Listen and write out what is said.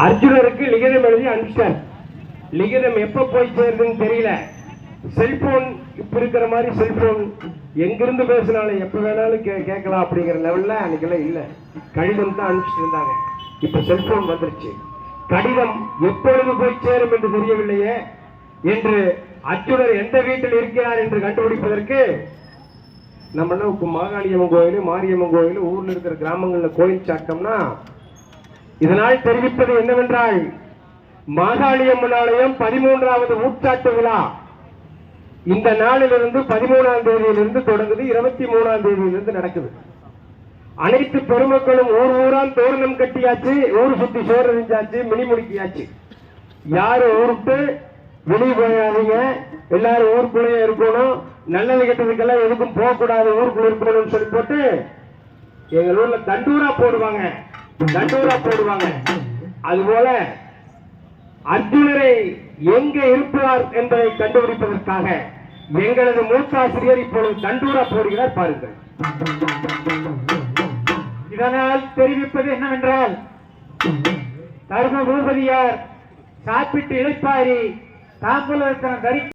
அர்ஜுனருக்கு லிகிதம் எழுதி அனுப்பிச்சார். லிகிதம் எப்ப போய் சேருதுன்னு தெரியல. செல்போன் இப்ப இருக்கிற மாதிரி செல்போன் எங்கிருந்து பேசினாலும் எப்ப வேணாலும் கேட்கலாம் அப்படிங்கிற லெவல்ல அன்னைக்கெல்லாம் இல்ல. கடிதம் தான் அனுப்பிச்சிட்டு இருந்தாங்க. இப்ப செல்போன் வந்துருச்சு. கடிதம் எப்பொழுது போய் சேரும் என்று தெரியவில்லையே என்று அர்ஜுனர் எந்த வீட்டில் இருக்கிறார் என்று கண்டுபிடிப்பதற்கு நம்ம மாகாளியம்மன் கோயில், மாரியம்மன் கோயில், ஊர்ல இருக்கிற கிராமங்கள்ல கோயில் சாட்டம்னா இதனால் தெரிவிப்பது என்னவென்றால் மாகாளியம்மன் ஆலயம் 13வது ஊற்றாட்டு விழா இந்த நாளிலிருந்து 13ஆம் தேதியிலிருந்து தொடங்குது. 23ஆம் தேதியிலிருந்து நடக்குது. அனைத்து பெருமக்களும் ஊர் ஊரால் தோரணம் கட்டியாச்சு, ஊர் சுத்தி சோறு செஞ்சாச்சு, மினி முடிக்கியாச்சு. யாரும் ஊருக்கு வெளியே போயாதீங்க, எல்லாரும் ஊருக்குள்ளேயே இருக்கணும், நல்லது கெட்டதுக்கெல்லாம் எதுக்கும் போகக்கூடாது, ஊருக்குள்ள இருக்கணும்னு சொல்லி போட்டு எங்க ஊர்ல தண்டூரா போடுவாங்க. அதுபோல அர்ஜுனரை எங்க இருப்பார் என்பதை கண்டுபிடிப்பதற்காக எங்களது மூத்தாசிரியர் இப்பொழுது தண்டூரா போடுகிறார். பாருங்கள். இதனால் தெரிவிப்பது என்னவென்றால் தர்ம பூபதியார் சாப்பிட்டு இழைப்பாரி தாம்பூலத்தனம் தரி